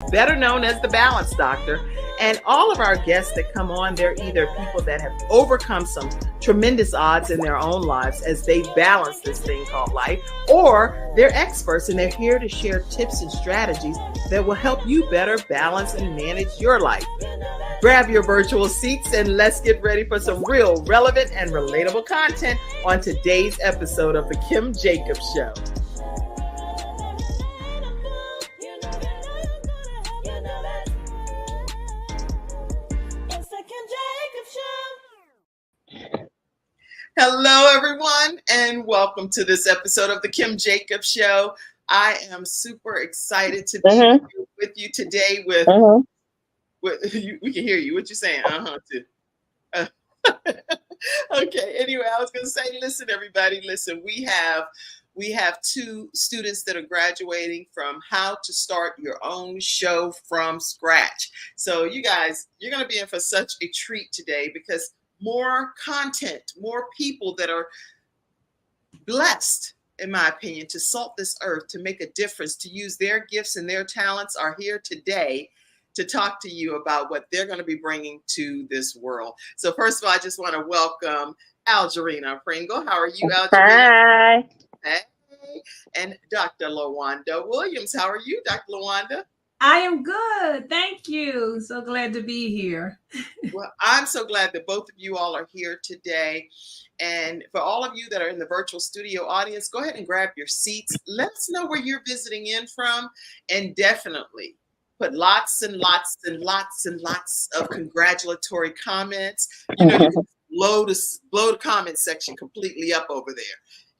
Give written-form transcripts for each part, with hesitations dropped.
better known as the Balance Doctor. And all of our guests that come on, they're either people that have overcome some tremendous odds in their own lives as they balance this thing called life, or they're experts and they're here to share tips and strategies that will help you better balance and manage your life. Grab your virtual seats and let's get ready for some real, relevant, and relatable content on today's episode of The Kim Jacobs Show. Hello, everyone, and welcome to this episode of The Kim Jacobs Show. I am super excited to be with you today with we can hear you. What you saying? Too. Okay. Anyway, I was going to say, listen, everybody, listen. We have two students that are graduating from How to Start Your Own Show from Scratch. So you guys, you're going to be in for such a treat today because more content, more people that are blessed, in my opinion, to salt this earth, to make a difference, to use their gifts and their talents are here today to talk to you about what they're going to be bringing to this world. So first of all, I just want to welcome Algerina Pringle. How are you, Algerina? Hi. Hey. And Dr. LaWanda Williams. How are you, Dr. LaWanda? I am good. Thank you. So glad to be here. Well, I'm so glad that both of you all are here today. And for all of you that are in the virtual studio audience, go ahead and grab your seats. Let us know where you're visiting in from. And definitely put lots and lots and lots and lots of congratulatory comments. You know, you can blow the comment section completely up over there.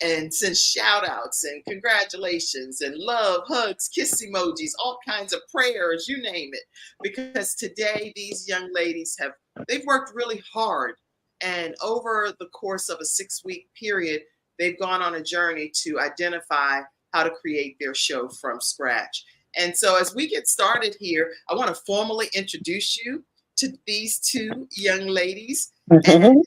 And send shout outs and congratulations and love, hugs, kiss emojis, all kinds of prayers, you name it. Because today these young ladies they've worked really hard. And over the course of a 6-week period, they've gone on a journey to identify how to create their show from scratch. And so as we get started here, I want to formally introduce you to these two young ladies. And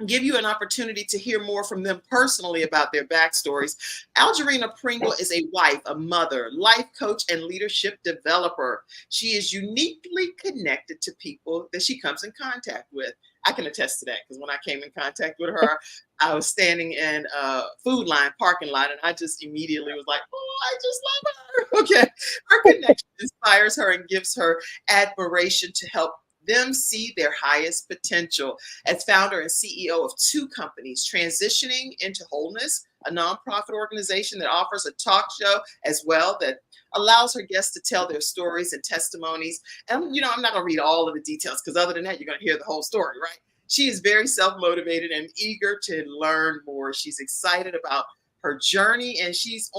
give you an opportunity to hear more from them personally about their backstories. Algerina Pringle is a wife, a mother, life coach, and leadership developer. She is uniquely connected to people that she comes in contact with. I can attest to that because when I came in contact with her, I was standing in a Food Line parking lot and I just immediately was like, oh, I just love her. Okay. Her connection inspires her and gives her admiration to help them see their highest potential. As founder and CEO of two companies, Transitioning into Wholeness, a nonprofit organization that offers a talk show as well that allows her guests to tell their stories and testimonies. And, you know, I'm not going to read all of the details because other than that, you're going to hear the whole story, right? She is very self-motivated and eager to learn more. She's excited about her journey and she's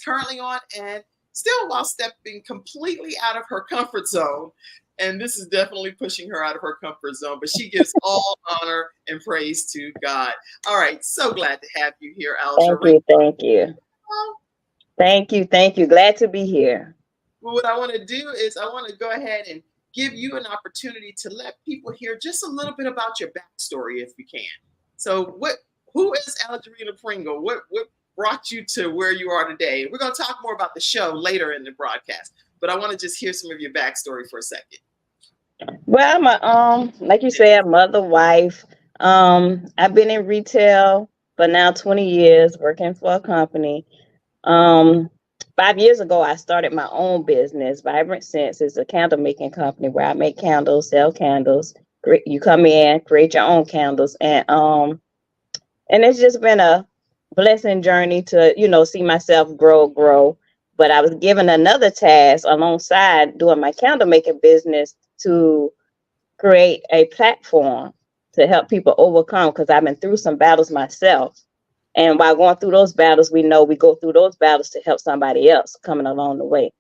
currently on and still while stepping completely out of her comfort zone. And this is definitely pushing her out of her comfort zone, but she gives all honor and praise to God. All right. So glad to have you here, Algerina. Thank you. Glad to be here. Well, what I want to do is I want to go ahead and give you an opportunity to let people hear just a little bit about your backstory, if you can. So who is Algerina Pringle? What brought you to where you are today? We're going to talk more about the show later in the broadcast, but I want to just hear some of your backstory for a second. Well, I'm like you said, mother, wife. I've been in retail for now 20 years, working for a company. 5 years ago, I started my own business, Vibrant Scents. It's a candle making company where I make candles, sell candles. You come in, create your own candles, and it's just been a blessing journey to, you know, see myself grow. But I was given another task alongside doing my candle making business to create a platform to help people overcome, because I've been through some battles myself. And while going through those battles, we know we go through those battles to help somebody else coming along the way.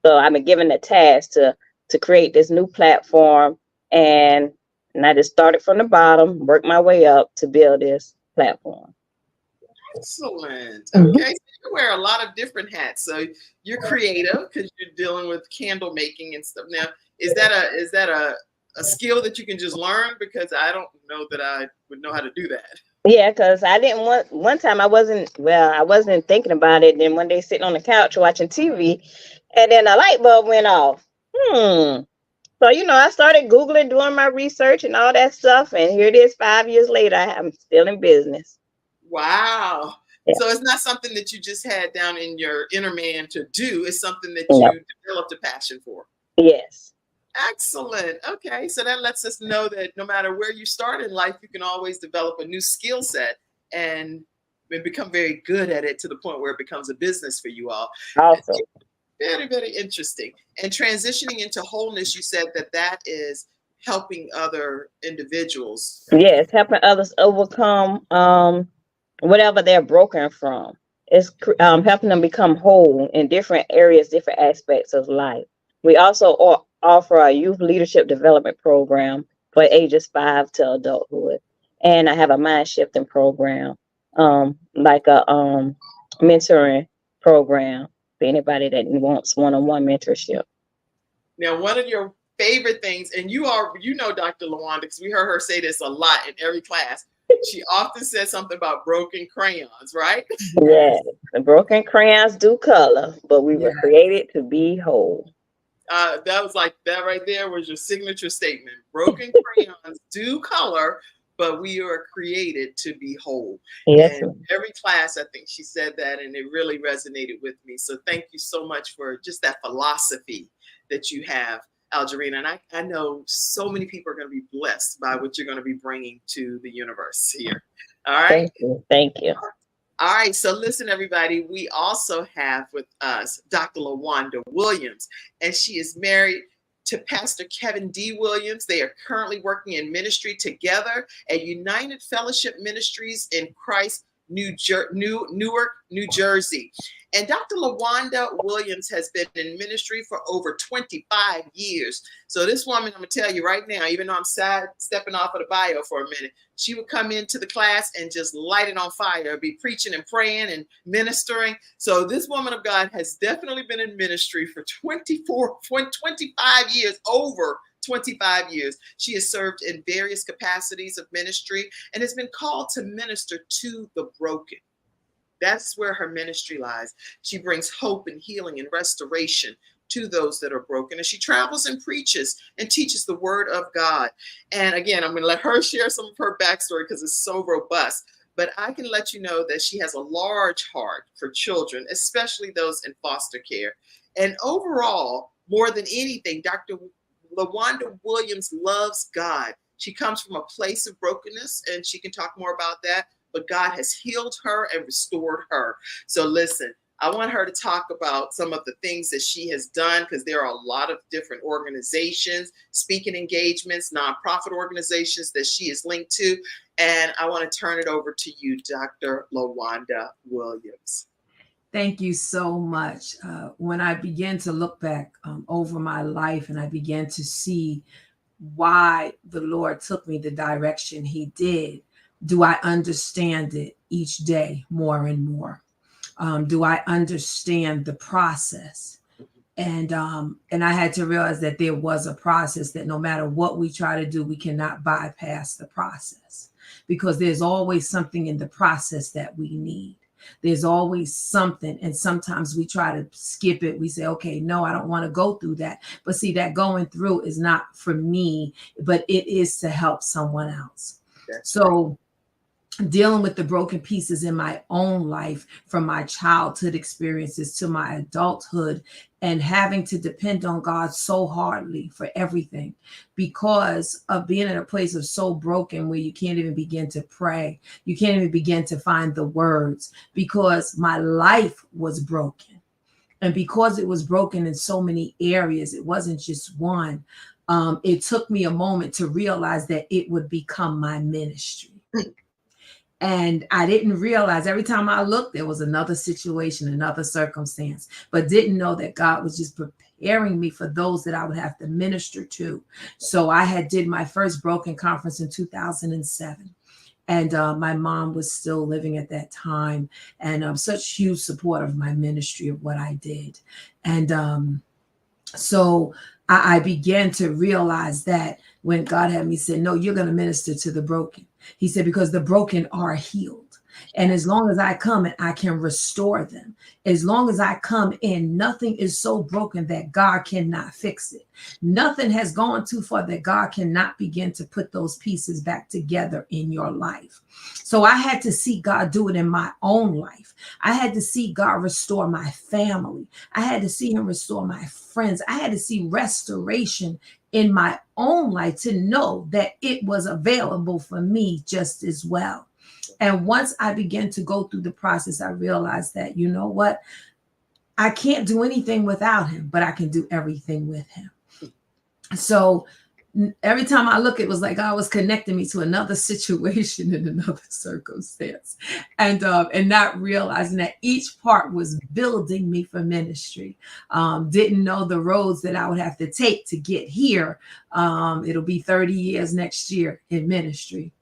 So I've been given the task to create this new platform. And I just started from the bottom, worked my way up to build this platform. Excellent. Okay, so you wear a lot of different hats. So you're creative because you're dealing with candle making and stuff. Now, is that a skill that you can just learn? Because I don't know that I would know how to do that. Yeah, because I didn't want, one time I wasn't thinking about it. Then one day sitting on the couch watching TV, And then the light bulb went off. So, I started Googling, doing my research and all that stuff. And here it is 5 years later. I'm still in business. Wow. Yeah. So it's not something that you just had down in your inner man to do. It's something that No. you developed a passion for. Yes. Excellent. Okay. So that lets us know that no matter where you start in life, you can always develop a new skill set and become very good at it to the point where it becomes a business for you all. Awesome. Very, very interesting. And transitioning into wholeness, you said that is helping other individuals. Yes, helping others overcome whatever they're broken from. It's helping them become whole in different areas, different aspects of life. We also offer a youth leadership development program for ages 5 to adulthood. And I have a mind shifting program, like a mentoring program for anybody that wants one-on-one mentorship. Now, one of your favorite things, and you know Dr. LaWanda, because we heard her say this a lot in every class. She often says something about broken crayons, right? Yeah, the broken crayons do color, but we were created to be whole. That was like, that right there was your signature statement. Broken crayons do color, but we are created to be whole. Yes. And every class, I think she said that, and it really resonated with me. So thank you so much for just that philosophy that you have, Algerina. And I know so many people are going to be blessed by what you're going to be bringing to the universe here. All right. Thank you. Thank you. All right. So listen, everybody, we also have with us Dr. LaWanda Williams, and she is married to Pastor Kevin D. Williams. They are currently working in ministry together at United Fellowship Ministries in Christ, Newark, New Jersey. And Dr. LaWanda Williams has been in ministry for over 25 years. So this woman, I'm going to tell you right now, even though I'm stepping off of the bio for a minute, she would come into the class and just light it on fire, be preaching and praying and ministering. So this woman of God has definitely been in ministry for 25 years, over 25 years. She has served in various capacities of ministry and has been called to minister to the broken. That's where her ministry lies. She brings hope and healing and restoration to those that are broken. And she travels and preaches and teaches the word of God. And again, I'm going to let her share some of her backstory because it's so robust. But I can let you know that she has a large heart for children, especially those in foster care. And overall, more than anything, Dr. LaWanda Williams loves God. She comes from a place of brokenness, and she can talk more about that. But God has healed her and restored her. So listen, I want her to talk about some of the things that she has done, because there are a lot of different organizations, speaking engagements, nonprofit organizations that she is linked to. And I want to turn it over to you, Dr. LaWanda Williams. Thank you so much. When I began to look back over my life and I began to see why the Lord took me the direction he did, do I understand it each day more and more? Do I understand the process? And I had to realize that there was a process, that no matter what we try to do, we cannot bypass the process, because there's always something in the process that we need. There's always something. And sometimes we try to skip it. We say, okay, no, I don't want to go through that. But see, that going through is not for me, but it is to help someone else. So dealing with the broken pieces in my own life, from my childhood experiences to my adulthood, and having to depend on God so hardly for everything, because of being in a place of so broken where you can't even begin to pray. You can't even begin to find the words, because my life was broken. And because it was broken in so many areas, it wasn't just one. It took me a moment to realize that it would become my ministry. And I didn't realize, every time I looked, there was another situation, another circumstance, but didn't know that God was just preparing me for those that I would have to minister to. So I did my first broken conference in 2007. And my mom was still living at that time, and such huge support of my ministry, of what I did. And so I began to realize that when God had me say, no, you're going to minister to the broken. He said, because the broken are healed. And as long as I come and I can restore them, as long as I come in, nothing is so broken that God cannot fix it. Nothing has gone too far that God cannot begin to put those pieces back together in your life. So I had to see God do it in my own life. I had to see God restore my family. I had to see him restore my friends. I had to see restoration in my own life to know that it was available for me just as well. And once I began to go through the process, I realized that, you know what? I can't do anything without him, but I can do everything with him. So every time I look, it was like God was connecting me to another situation and another circumstance, and not realizing that each part was building me for ministry. Didn't know the roads that I would have to take to get here. It'll be 30 years next year in ministry,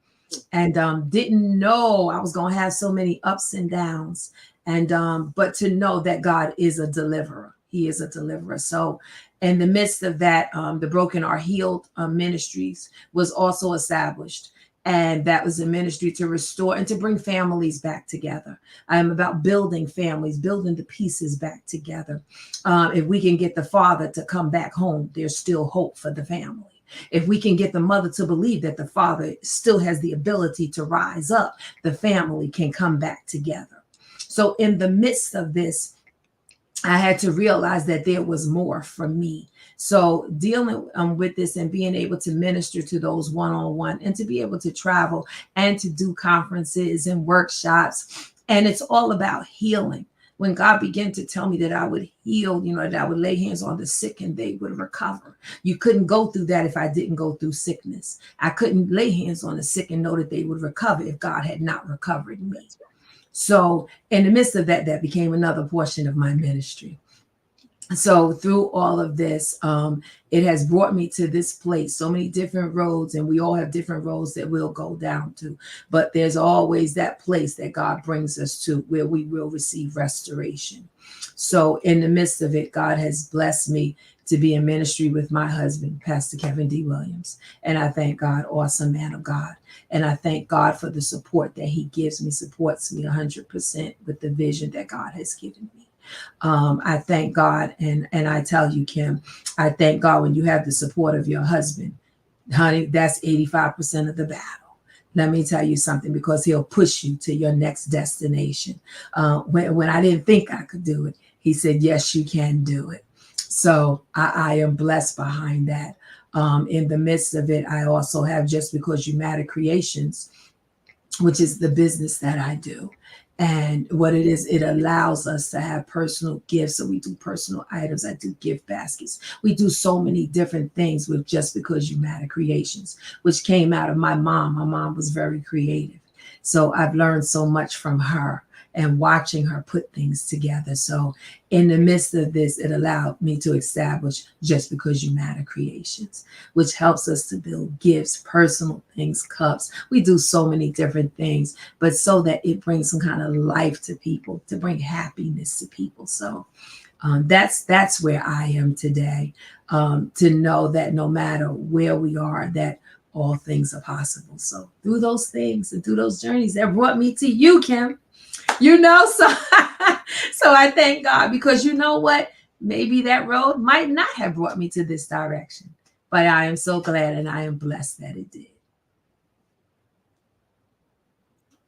and didn't know I was going to have so many ups and downs. And but to know that God is a deliverer. He is a deliverer. So in the midst of that, the Broken Are Healed ministries was also established. And that was a ministry to restore and to bring families back together. I am about building families, building the pieces back together. If we can get the father to come back home, there's still hope for the family. If we can get the mother to believe that the father still has the ability to rise up, the family can come back together. So in the midst of this, I had to realize that there was more for me. So dealing with this and being able to minister to those one-on-one and to be able to travel and to do conferences and workshops. And it's all about healing. When God began to tell me that I would heal, that I would lay hands on the sick and they would recover. You couldn't go through that if I didn't go through sickness. I couldn't lay hands on the sick and know that they would recover if God had not recovered me. So in the midst of that, that became another portion of my ministry. So through all of this, it has brought me to this place, so many different roads, and we all have different roads that we'll go down to. But there's always that place that God brings us to where we will receive restoration. So in the midst of it, God has blessed me to be in ministry with my husband, Pastor Kevin D. Williams. And I thank God, awesome man of God. And I thank God for the support that he gives me, supports me 100% with the vision that God has given me. I thank God. And I tell you, Kim, I thank God when you have the support of your husband, honey, that's 85% of the battle. Let me tell you something, because he'll push you to your next destination. When I didn't think I could do it, he said, yes, you can do it. So I am blessed behind that. In the midst of it, I also have Just Because You Matter Creations, which is the business that I do. And what it is, it allows us to have personal gifts. So we do personal items. I do gift baskets. We do so many different things with Just Because You Matter Creations, which came out of my mom. My mom was very creative. So I've learned so much from her and watching her put things together. So in the midst of this, it allowed me to establish Just Because You Matter Creations, which helps us to build gifts, personal things, cups. We do so many different things, but so that it brings some kind of life to people, to bring happiness to people. So that's where I am today, to know that no matter where we are, that all things are possible. So through those things and through those journeys that brought me to you, Kim, so I thank God, because you know what? Maybe that road might not have brought me to this direction, but I am so glad and I am blessed that it did.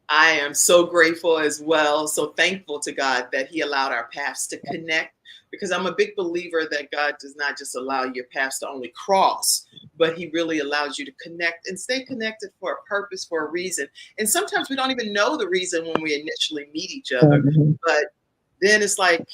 I am so grateful as well. So thankful to God that he allowed our paths to connect, because I'm a big believer that God does not just allow your paths to only cross, but he really allows you to connect and stay connected for a purpose, for a reason. And sometimes we don't even know the reason when we initially meet each other, but then it's like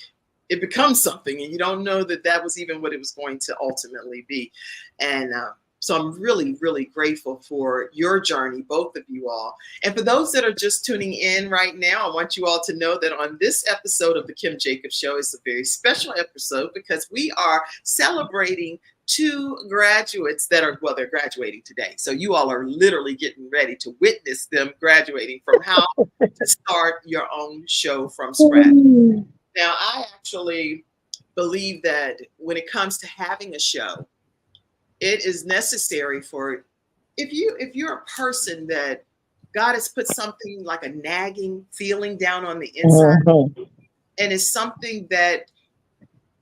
it becomes something and you don't know that that was even what it was going to ultimately be. And so I'm really, really grateful for your journey, both of you all. And for those that are just tuning in right now, I want you all to know that on this episode of the Kim Jacobs Show, it's a very special episode because we are celebrating 2 graduates that are, well, they're graduating today. So you all are literally getting ready to witness them graduating from how to start your own show from scratch. Now, I actually believe that when it comes to having a show, it is necessary for, if you're a person that God has put something like a nagging feeling down on the inside. And it's something that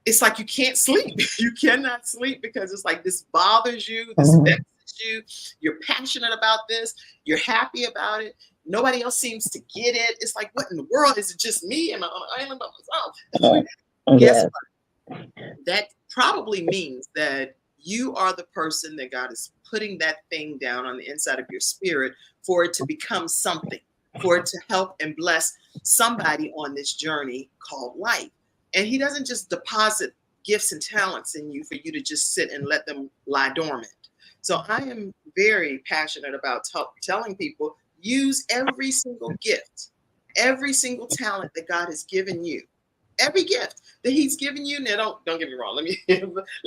it's like you can't sleep. You cannot sleep because it's like this bothers you, this vexes you. You're passionate about this. You're happy about it. Nobody else seems to get it. It's like, what in the world? Is it just me? Am I on an island by myself? Guess what? That probably means that you are the person that God is putting that thing down on the inside of your spirit for it to become something, for it to help and bless somebody on this journey called life. And he doesn't just deposit gifts and talents in you for you to just sit and let them lie dormant. So I am very passionate about telling people, use every single gift, every single talent that God has given you. Every gift that he's given you. Now, don't get me wrong. Let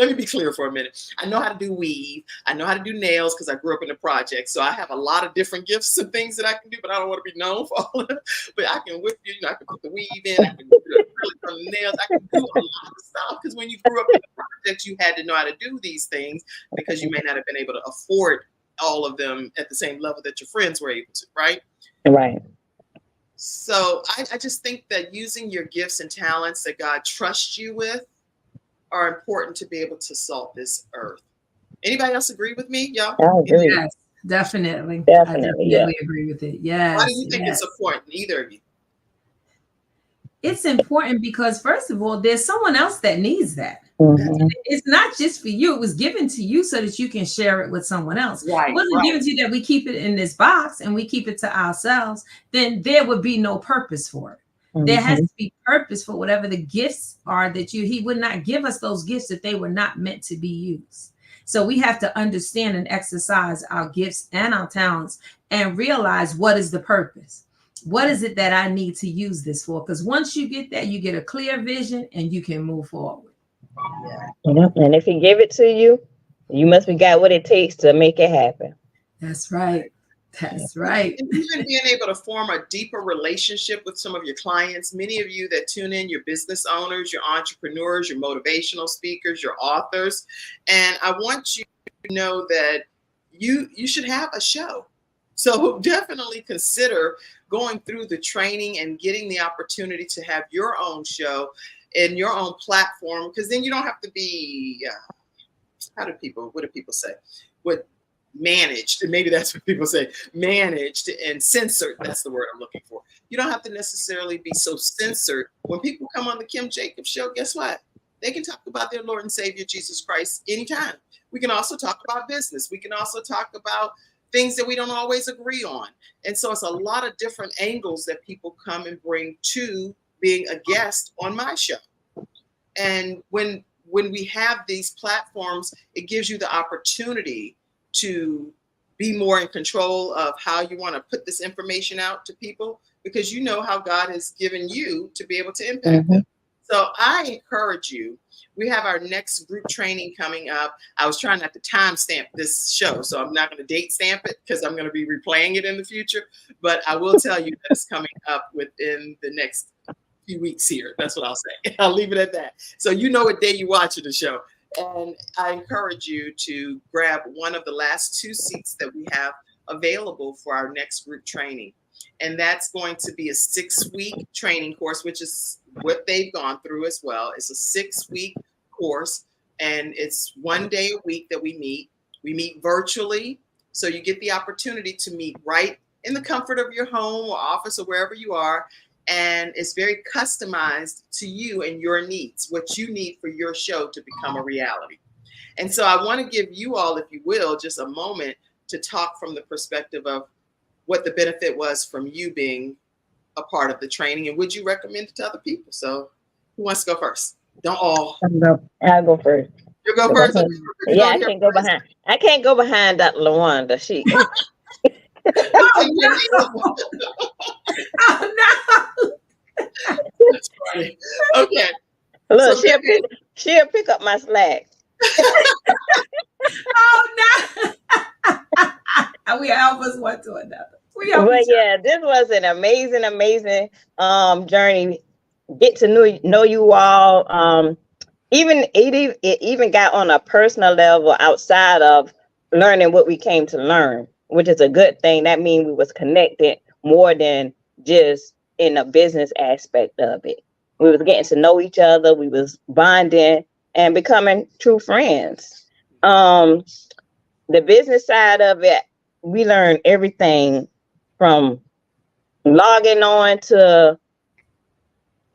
me be clear for a minute. I know how to do weave. I know how to do nails because I grew up in the project. So I have a lot of different gifts and things that I can do, but I don't want to be known for all of them. But I can whip you. I can put the weave in. I can do acrylic on the nails. I can do a lot of stuff because when you grew up in the project, you had to know how to do these things because you may not have been able to afford all of them at the same level that your friends were able to, right? Right. So I just think that using your gifts and talents that God trusts you with are important to be able to salt this earth. Anybody else agree with me, y'all? I agree. Yes, definitely. Definitely, I agree with it. Yes. Why do you think it's important, either of you? It's important because, first of all, there's someone else that needs that. It's not just for you. It was given to you so that you can share it with someone else. Right, it wasn't given to you that we keep it in this box and we keep it to ourselves. Then there would be no purpose for it. There has to be purpose for whatever the gifts are that he would not give us those gifts if they were not meant to be used. So we have to understand and exercise our gifts and our talents and realize what is the purpose. What is it that I need to use this for? Because once you get that, you get a clear vision and you can move forward. Yeah. And if he give it to you, you must be got what it takes to make it happen. That's right. That's right. And even being able to form a deeper relationship with some of your clients. Many of you that tune in, your business owners, your entrepreneurs, your motivational speakers, your authors. And I want you to know that you should have a show. So definitely consider going through the training and getting the opportunity to have your own show and your own platform, because then you don't have to be, what do people say? Managed, and maybe that's what people say, managed and censored. That's the word I'm looking for. You don't have to necessarily be so censored. When people come on the Kim Jacobs show, guess what? They can talk about their Lord and Savior, Jesus Christ, anytime. We can also talk about business. We can also talk about things that we don't always agree on. And so it's a lot of different angles that people come and bring to being a guest on my show. And when we have these platforms, it gives you the opportunity to be more in control of how you want to put this information out to people, because you know how God has given you to be able to impact them. So I encourage you. We have our next group training coming up. I was trying not to timestamp this show, so I'm not going to date stamp it because I'm going to be replaying it in the future. But I will tell you that it's coming up within the next few weeks here. That's what I'll say. I'll leave it at that. So you know what day you're watching the show. And I encourage you to grab one of the last 2 seats that we have available for our next group training. And that's going to be a 6-week training course, which is what they've gone through as well. It's a 6-week course, and it's 1 day a week that we meet. We meet virtually, so you get the opportunity to meet right in the comfort of your home or office or wherever you are. And it's very customized to you and your needs, what you need for your show to become a reality. And so I want to give you all, if you will, just a moment to talk from the perspective of what the benefit was from you being a part of the training, and would you recommend it to other people? So who wants to go first? Don't all. I'll go first. You go first? Yeah, I can't go behind. I can't go behind Dr. LaWanda. She. Oh, no. That's funny. Okay. Look, so she'll pick up my slack. Oh no. We help us one to another. But yeah, this was an amazing journey. Get to know you all. It even got on a personal level outside of learning what we came to learn. which is a good thing. That means we was connected more than just in a business aspect of it. We was getting to know each other. We was bonding and becoming true friends. The business side of it, we learned everything from logging on to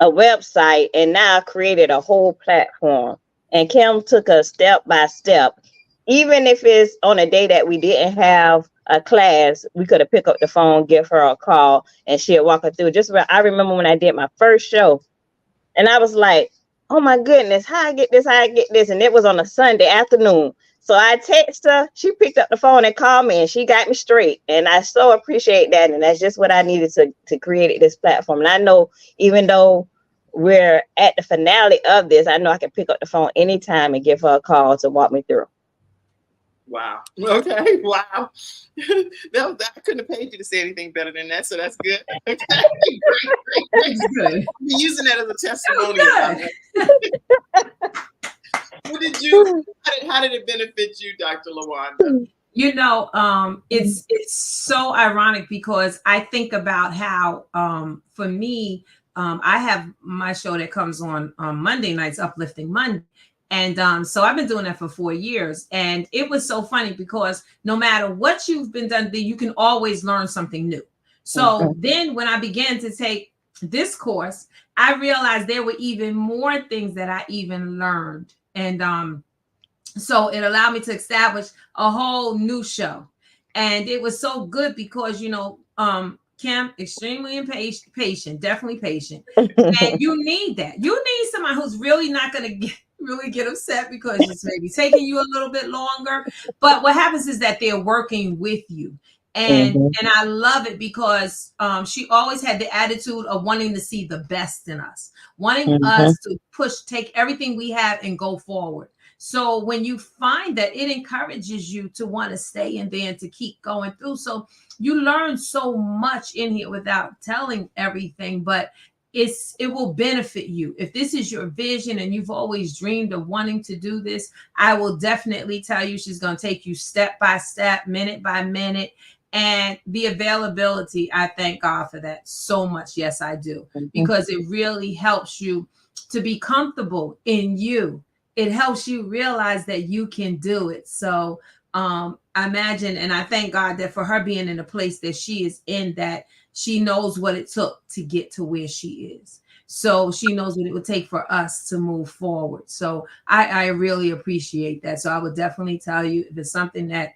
a website, and now created a whole platform. And Kim took us step by step. Even if it's on a day that we didn't have a class, we could have picked up the phone, give her a call, and she'll walk her through. I remember when I did my first show, and I was like, oh my goodness, how I get this? And it was on a Sunday afternoon. So I texted her, she picked up the phone and called me, and she got me straight. And I so appreciate that. And that's just what I needed to create this platform. And I know, even though we're at the finale of this, I know I can pick up the phone anytime and give her a call to walk me through. Wow. Okay. Wow. I couldn't have paid you to say anything better than that. So that's good. Okay. Great. That's good. We're using that as a testimonial. How did it benefit you, Dr. LaWanda? You know, it's so ironic because I think about how, for me, I have my show that comes on Monday nights, Uplifting Monday. And so I've been doing that for 4 years. And it was so funny because no matter what you've been done, you can always learn something new. So then when I began to take this course, I realized there were even more things that I even learned. And so it allowed me to establish a whole new show. And it was so good because, you know, Kim, extremely patient, definitely patient. And you need that. You need somebody who's really not going to really get upset because it's maybe taking you a little bit longer. But what happens is that they're working with you. And I love it because she always had the attitude of wanting to see the best in us, wanting us to take everything we have and go forward. So when you find that, it encourages you to want to stay in there and to keep going through. So you learn so much in here without telling everything, but it will benefit you. If this is your vision and you've always dreamed of wanting to do this, I will definitely tell you she's going to take you step by step, minute by minute. And the availability, I thank God for that so much. Yes, I do. Because it really helps you to be comfortable in you. It helps you realize that you can do it. So I imagine, and I thank God that for her being in a place that she is in, that she knows what it took to get to where she is. So she knows what it would take for us to move forward. So I really appreciate that. So I would definitely tell you, if it's something that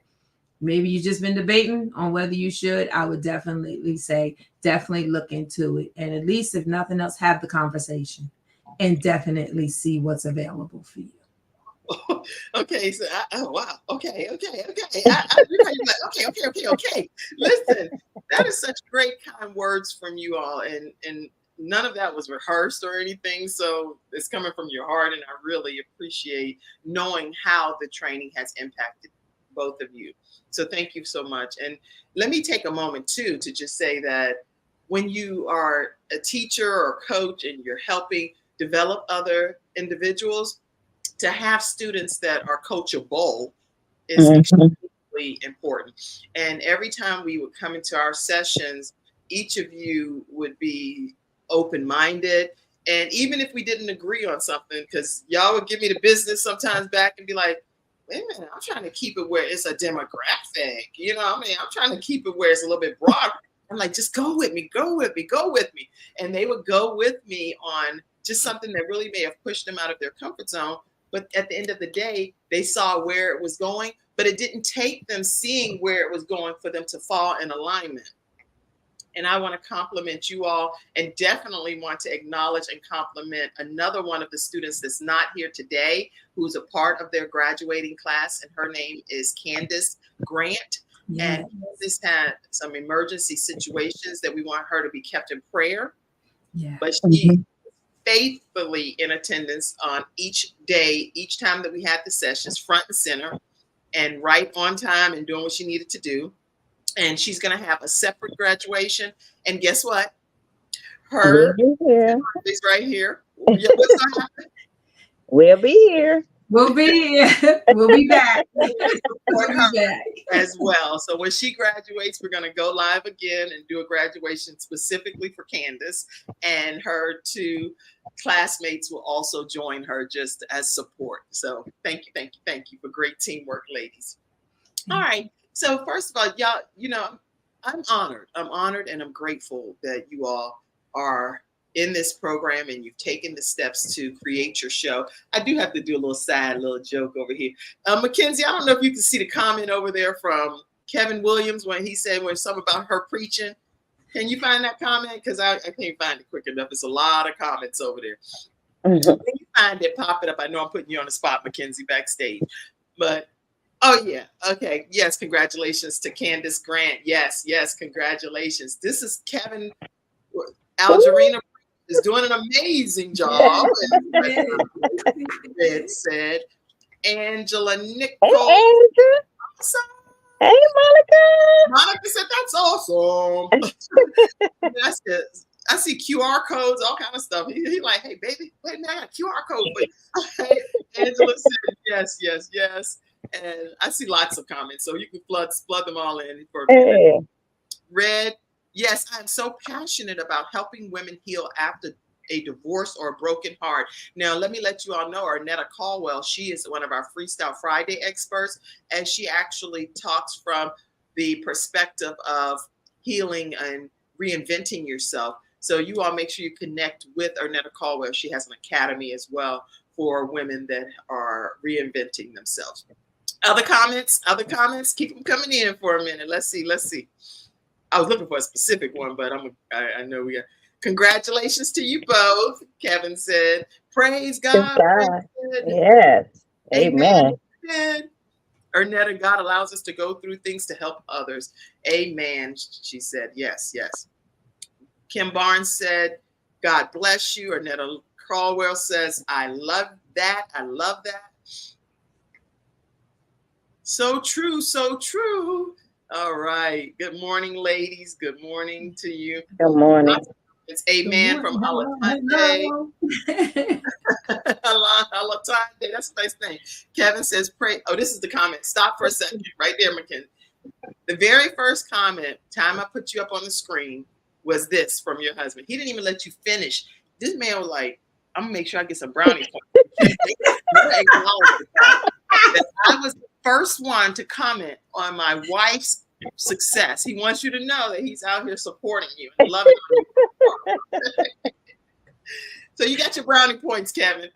maybe you've just been debating on whether you should, I would definitely say, definitely look into it. And at least, if nothing else, have the conversation and definitely see what's available for you. Okay, so wow. Okay. Okay. Listen, that is such great kind words from you all, and none of that was rehearsed or anything. So it's coming from your heart, and I really appreciate knowing how the training has impacted both of you. So thank you so much. And let me take a moment too to just say that when you are a teacher or coach and you're helping develop other individuals, to have students that are coachable is extremely important. And every time we would come into our sessions, each of you would be open-minded. And even if we didn't agree on something, because y'all would give me the business sometimes back and be like, wait a minute, I'm trying to keep it where it's a demographic. You know, I mean, I'm trying to keep it where it's a little bit broad. I'm like, just go with me. And they would go with me on just something that really may have pushed them out of their comfort zone. But at the end of the day, they saw where it was going, but it didn't take them seeing where it was going for them to fall in alignment. And I want to compliment you all, and definitely want to acknowledge and compliment another one of the students that's not here today, who's a part of their graduating class, and her name is Candace Grant. Yes. And Candace had some emergency situations that we want her to be kept in prayer. Yeah. But she faithfully in attendance on each day, each time that we had the sessions, front and center, and right on time and doing what she needed to do. And she's going to have a separate graduation. And guess what? Her is right here. What's going to happen? We'll be here. We'll be we'll be back. Support her as well. So when she graduates, we're going to go live again and do a graduation specifically for Candace, and her two classmates will also join her just as support. So thank you for great teamwork, ladies. All right. So first of all, y'all, I'm honored and I'm grateful that you all are in this program and you've taken the steps to create your show. I do have to do a little joke over here. Mackenzie, I don't know if you can see the comment over there from Kevin Williams when he said something about her preaching. Can you find that comment? Because I can't find it quick enough. It's a lot of comments over there. When you find it, pop it up. I know I'm putting you on the spot, Mackenzie, backstage. But, oh, yeah. Okay. Yes, congratulations to Candace Grant. Yes, congratulations. This is Kevin Algerina is doing an amazing job. It said Angela Nicole. Hey, Andrew. Awesome. Hey, Monica. Monica said that's awesome. That's it. I see QR codes, all kind of stuff. He like, hey, baby, wait a minute, I got a QR code. But Angela said yes. And I see lots of comments, so you can flood them all in for a minute. Red. Yes, I'm so passionate about helping women heal after a divorce or a broken heart. Now, let me let you all know, Arnetta Caldwell, she is one of our Freestyle Friday experts, and she actually talks from the perspective of healing and reinventing yourself. So you all make sure you connect with Arnetta Caldwell. She has an academy as well for women that are reinventing themselves. Other comments? Keep them coming in for a minute. Let's see. I was looking for a specific one, but I know we got. Congratulations to you both, Kevin said. Praise God. Yes. Amen. Arnetta, God allows us to go through things to help others. Amen. She said, yes. Kim Barnes said, God bless you. Arnetta Caldwell says, I love that. So true. All right. Good morning, ladies. Good morning to you. Good morning. It's Amen from Alatande. Alatande. That's a nice name. Kevin says, pray. Oh, this is the comment. Stop for a second. Right there, Mackenzie. The very first comment, time I put you up on the screen, was this from your husband. He didn't even let you finish. This man was like, I'm going to make sure I get some brownies. I was the first one to comment on my wife's success. He wants you to know that he's out here supporting you and loving you. So you got your brownie points, Kevin.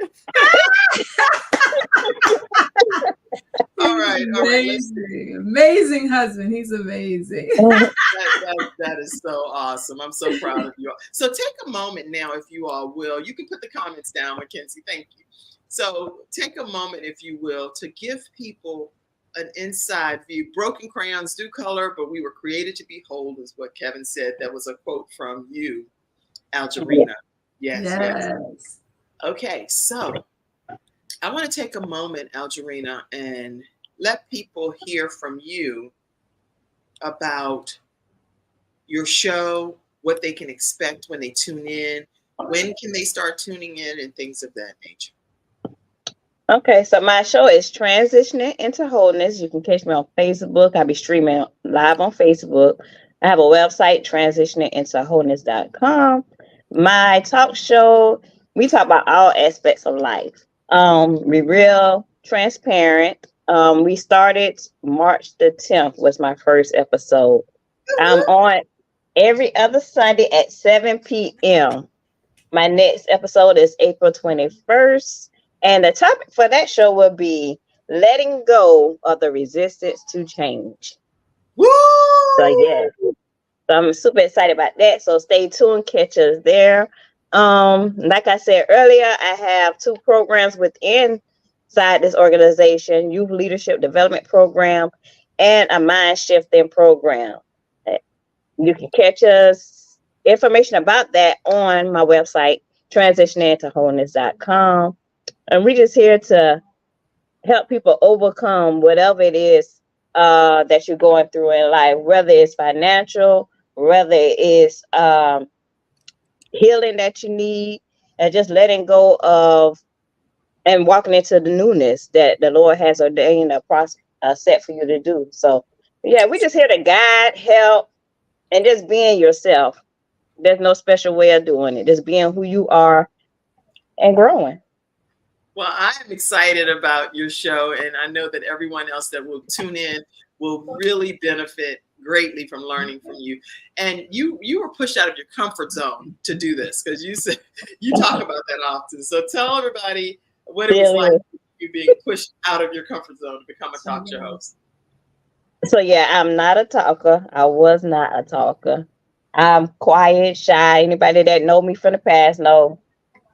All right. Amazing husband. He's amazing. That is so awesome. I'm so proud of you all. So take a moment now, if you all will. You can put the comments down, Mackenzie. Thank you. So take a moment, if you will, to give people an inside view. Broken crayons do color, but we were created to be whole, is what Kevin said. That was a quote from you, Algerina. Yes. Okay, so I want to take a moment, Algerina, and let people hear from you about your show, what they can expect when they tune in, when can they start tuning in, and things of that nature. Okay, so my show is Transitioning into Wholeness. You can catch me on Facebook. I'll be streaming live on Facebook. I have a website, transitioningintoWholeness.com. My talk show, we talk about all aspects of life. Be real, transparent. We started March the 10th was my first episode. I'm on every other Sunday at 7 p.m. My next episode is April 21st. And the topic for that show will be letting go of the resistance to change. Woo! So I'm super excited about that. So stay tuned, catch us there. Like I said earlier, I have 2 programs inside this organization: Youth Leadership Development Program and a Mind Shifting Program. You can catch us information about that on my website, transitionintoWholeness.com. And we're just here to help people overcome whatever it is that you're going through in life, whether it's financial, whether it's healing that you need, and just letting go of and walking into the newness that the Lord has ordained a process set for you to do. So yeah, we just here to guide, help, and just being yourself. There's no special way of doing it. Just being who you are and growing. Well, I am excited about your show, and I know that everyone else that will tune in will really benefit greatly from learning from you. And you were pushed out of your comfort zone to do this, because you said you talk about that often. So tell everybody what it was like, you being pushed out of your comfort zone to become a talk show host. So yeah, I'm not a talker. I was not a talker. I'm quiet, shy. Anybody that know me from the past know.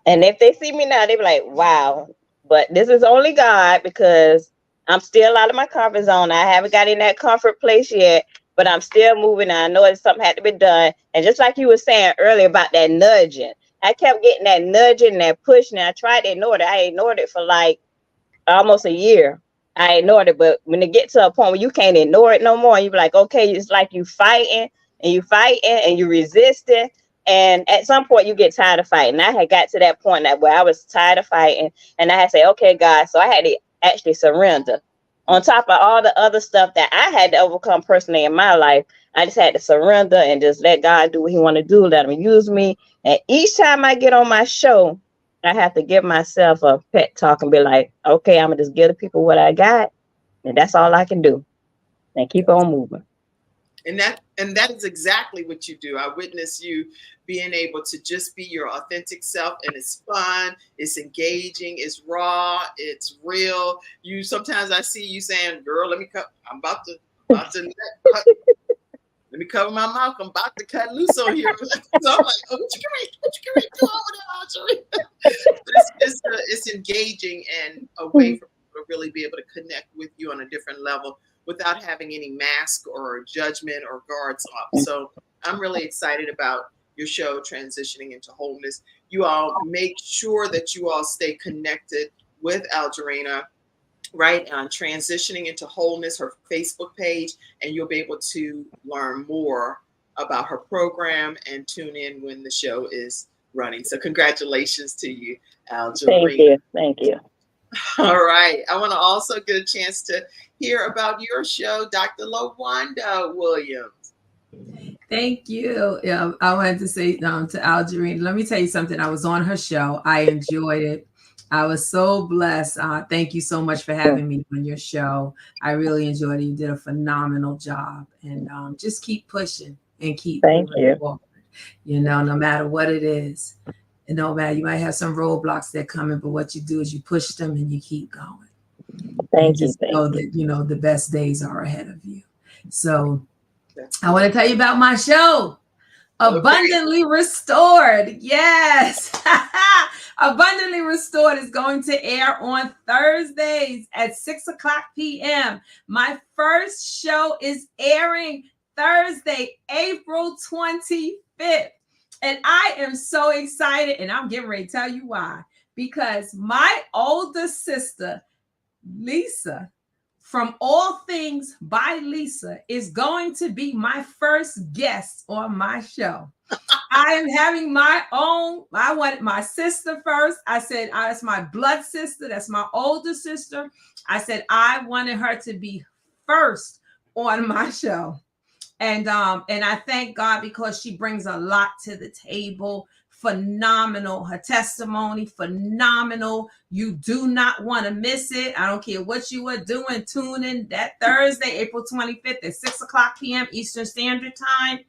And if they see me now, they be like, wow. But this is only God, because I'm still out of my comfort zone. I haven't got in that comfort place yet, but I'm still moving. I know that something had to be done. And just like you were saying earlier about that nudging, I kept getting that nudging and that pushing. And I tried to ignore it. I ignored it for like almost a year. I ignored it, but when it gets to a point where you can't ignore it no more, you be like, okay, it's like you fighting and you resisting. And at some point you get tired of fighting. I had got to that point that where I was tired of fighting, and I had to say, okay, God. So I had to actually surrender. On top of all the other stuff that I had to overcome personally in my life, I just had to surrender and just let God do what he want to do, let him use me. And each time I get on my show, I have to give myself a pep talk and be like, okay, I'm gonna just give the people what I got, and that's all I can do. And keep on moving. And that is exactly what you do. I witness you being able to just be your authentic self, and it's fun, it's engaging, it's raw, it's real. You sometimes I see you saying, "Girl, let me cut. I'm about to cut, let me cover my mouth. I'm about to cut loose on here." So I'm like, "Oh, what you can do over there, But it's engaging and a way for people to really be able to connect with you on a different level without having any mask or judgment or guards up. So I'm really excited about your show, Transitioning into Wholeness. You all make sure that you all stay connected with Algerina, right, on Transitioning into Wholeness, her Facebook page, and you'll be able to learn more about her program and tune in when the show is running. So congratulations to you, Algerina. Thank you. All right. I want to also get a chance to hear about your show, Dr. LaWanda Williams. Thank you. Yeah, I wanted to say to Algerine, let me tell you something. I was on her show. I enjoyed it. I was so blessed. Thank you so much for having me on your show. I really enjoyed it. You did a phenomenal job. And just keep pushing and keep moving forward. You know, no matter what it is. And no matter, you might have some roadblocks that come in, but what you do is you push them and you keep going. Thank you. Know that, you know, the best days are ahead of you. So I want to tell you about my show, Abundantly Restored. Yes. Abundantly Restored is going to air on Thursdays at 6:00 p.m. My first show is airing Thursday, April 25th. And I am so excited, and I'm getting ready to tell you why. Because my older sister, Lisa, from All Things by Lisa, is going to be my first guest on my show. I am having my own. I wanted my sister first. I said, that's my blood sister. That's my older sister. I said, I wanted her to be first on my show. And I thank God because she brings a lot to the table. Phenomenal. Her testimony, phenomenal. You do not want to miss it. I don't care what you are doing. Tune in that Thursday, April 25th at 6:00 p.m. Eastern Standard Time.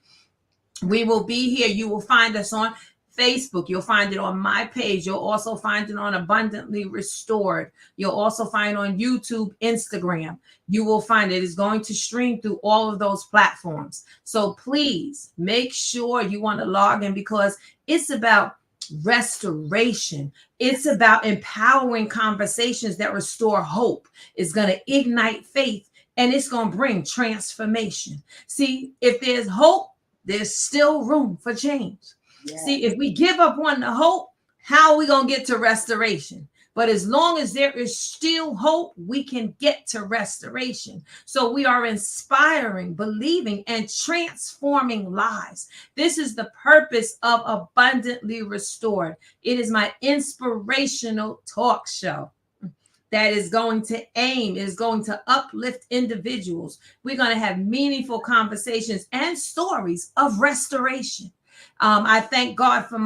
We will be here. You will find us on Facebook. You'll find it on my page. You'll also find it on Abundantly Restored. You'll also find it on YouTube, Instagram. You will find it is going to stream through all of those platforms. So please make sure you want to log in, because it's about restoration. It's about empowering conversations that restore hope. It's going to ignite faith, and it's going to bring transformation. See, if there's hope, there's still room for change. Yeah. See, if we give up on the hope, how are we going to get to restoration? But as long as there is still hope, we can get to restoration. So we are inspiring, believing, and transforming lives. This is the purpose of Abundantly Restored. It is my inspirational talk show that is going to is going to uplift individuals. We're going to have meaningful conversations and stories of restoration. I thank God for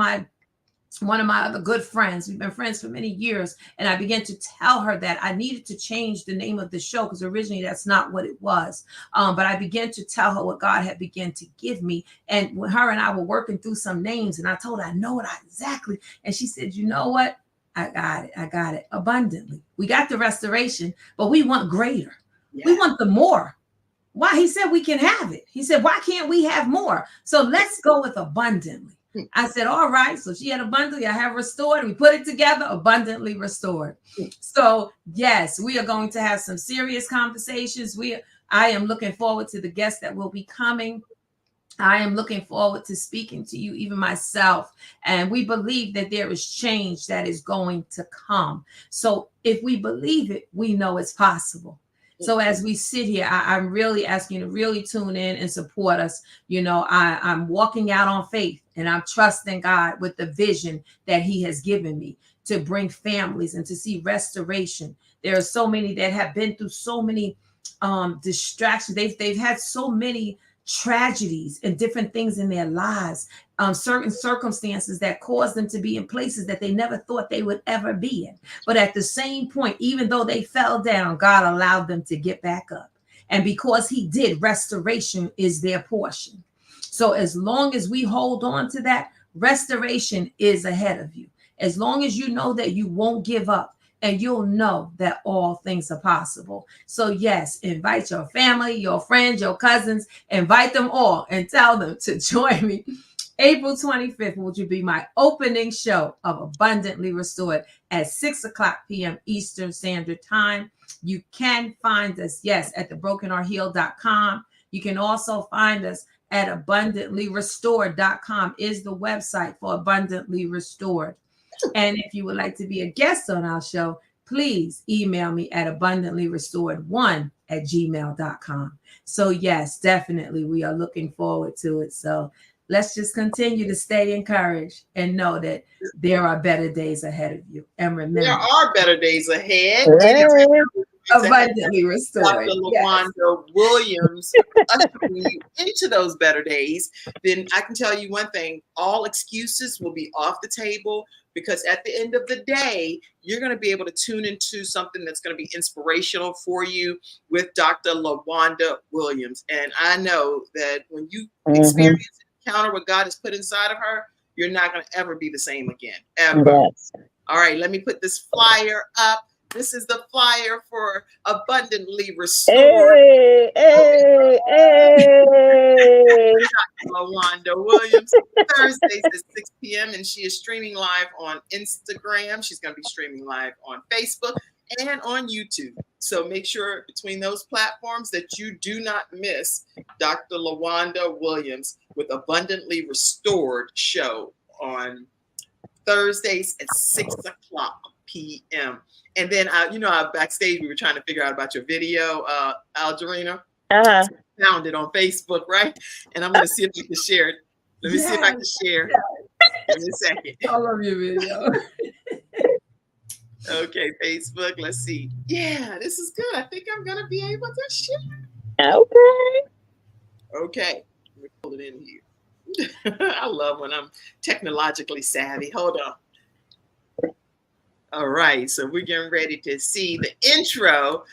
one of my other good friends. We've been friends for many years. And I began to tell her that I needed to change the name of the show because originally that's not what it was. But I began to tell her what God had begun to give me. And when her and I were working through some names, and I told her, I know it exactly. And she said, you know what? I got it. I got it. Abundantly. We got the restoration, but we want greater. Yeah. We want the more. Why? He said we can have it. He said, why can't we have more? So let's go with abundantly. I said, all right. So she had abundantly, I have restored. We put it together, Abundantly Restored. So yes, we are going to have some serious conversations. I am looking forward to the guests that will be coming. I am looking forward to speaking to you, even myself. And we believe that there is change that is going to come. So if we believe it, we know it's possible. So as we sit here, I'm really asking you to really tune in and support us. You know, I'm walking out on faith and I'm trusting God with the vision that he has given me to bring families and to see restoration. There are so many that have been through so many distractions. They've had so many tragedies and different things in their lives, certain circumstances that caused them to be in places that they never thought they would ever be in. But at the same point, even though they fell down, God allowed them to get back up. And because he did, restoration is their portion. So as long as we hold on to that, restoration is ahead of you. As long as you know that you won't give up, and you'll know that all things are possible. So yes, invite your family, your friends, your cousins, invite them all and tell them to join me April 25th, which will be my opening show of Abundantly Restored at 6:00 p.m. Eastern Standard Time. You can find us, yes, at thebrokenorhealed.com. You can also find us at abundantlyrestored.com is the website for Abundantly Restored. And if you would like to be a guest on our show, please email me at abundantlyrestored1@gmail.com. So yes, definitely, we are looking forward to it. So let's just continue to stay encouraged and know that there are better days ahead of you. And remember, there are better days ahead. Abundantly Restored. Dr. LaWanda Williams ushering you into those better days. Then I can tell you one thing, all excuses will be off the table, because at the end of the day, you're going to be able to tune into something that's going to be inspirational for you with Dr. LaWanda Williams. And I know that when you experience and encounter what God has put inside of her, you're not going to ever be the same again, ever. Yes. All right, let me put this flyer up. This is the flyer for Abundantly Restored. Hey. LaWanda Williams, Thursdays at 6 p.m. And she is streaming live on Instagram. She's going to be streaming live on Facebook and on YouTube. So make sure between those platforms that you do not miss Dr. LaWanda Williams with Abundantly Restored show on Thursdays at 6:00 p.m. And then, backstage, we were trying to figure out about your video, Algerina. Found it on Facebook, right? And I'm going to see if I can share it. Let me see if I can share. Give me a second. I love your video. Okay, Facebook. Let's see. Yeah, this is good. I think I'm going to be able to share. Okay. Let me pull it in here. I love when I'm technologically savvy. Hold on. All right, so we're getting ready to see the intro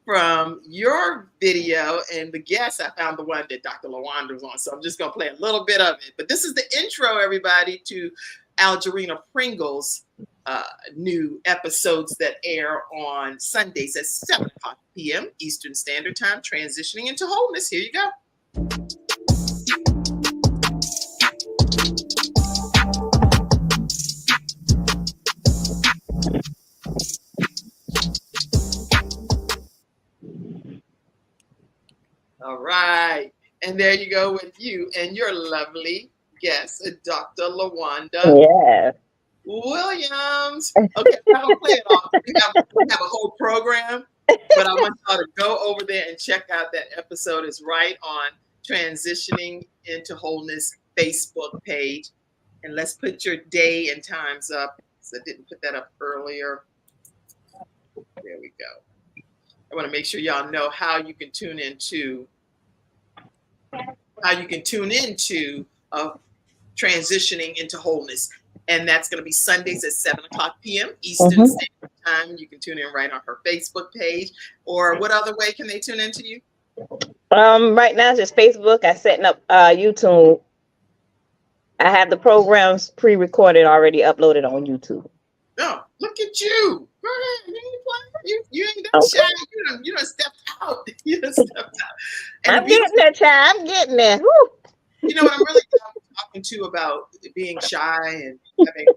from your video, and the guest, I found the one that Dr. LaWanda was on, so I'm just going to play a little bit of it. But this is the intro, everybody, to Algerina Pringle's new episodes that air on Sundays at 7:00 p.m. Eastern Standard Time, transitioning into wholeness. Here you go. All right. And there you go with you and your lovely guest, Dr. LaWanda Williams. Okay, I'm gonna play it off. We have a whole program, but I want y'all to go over there and check out that episode. Is right on Transitioning into Wholeness Facebook page. And let's put your day and times up. So I didn't put that up earlier. There we go. I want to make sure y'all know how you can tune into Transitioning into Wholeness. And that's going to be Sundays at 7:00 p.m. Eastern Standard Time. You can tune in right on her Facebook page. Or what other way can they tune into you? Right now it's just Facebook. I'm setting up YouTube. I have the programs pre-recorded already uploaded on YouTube. Oh, look at you. Go ahead. You ain't that shy. You done stepped out. You done stepped out. And I'm getting there, child. I'm getting there. Woo. You know what I'm really talking to about being shy and having.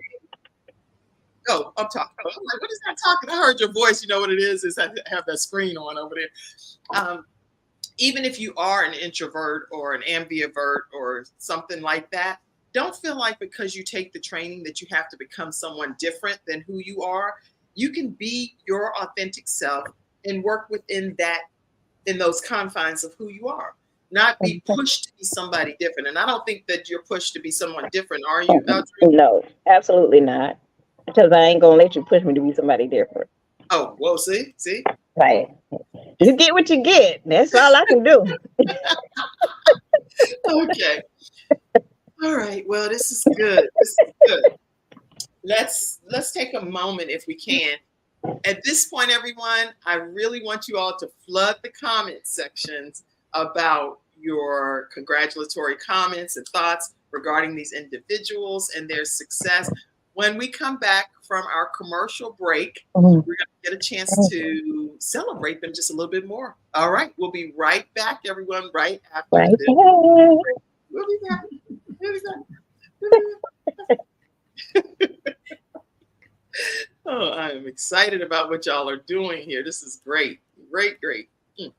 Oh, I'm talking. I'm like, what is that talking? I heard your voice. You know what it is? Is I have that screen on over there. Even if you are an introvert or an ambivert or something like that, don't feel like because you take the training that you have to become someone different than who you are. You can be your authentic self and work within those confines of who you are. Not be pushed to be somebody different. And I don't think that you're pushed to be someone different, are you, Audrey? No, absolutely not. Because I ain't gonna let you push me to be somebody different. Oh, well, see? Right. You get what you get. That's all I can do. Okay. All right. Well, this is good. Let's take a moment if we can. At this point, everyone, I really want you all to flood the comment sections about your congratulatory comments and thoughts regarding these individuals and their success. When we come back from our commercial break, we're going to get a chance to celebrate them just a little bit more. All right. We'll be right back, everyone, right after this. We'll be back. Oh, I am excited about what y'all are doing here. This is great. Great. Okay.